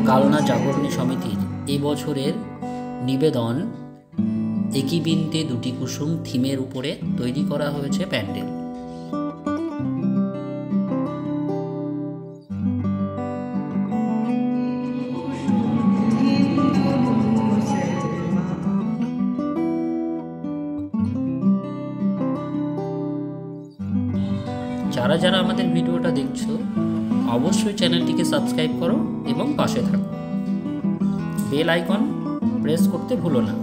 কালনা জাগরণী সমিতির এবছরের নিবেদন একই বৃন্তে দুটি কুসুম থিমের উপরে তৈরি করা হয়েছে প্যান্ডেল। যারা যারা আমাদের ভিডিওটা দেখছো অবশ্যই চ্যানেলটিকে সাবস্ক্রাইব করো এবং পাশে থাকো। বেল আইকন প্রেস করতে ভুলো না।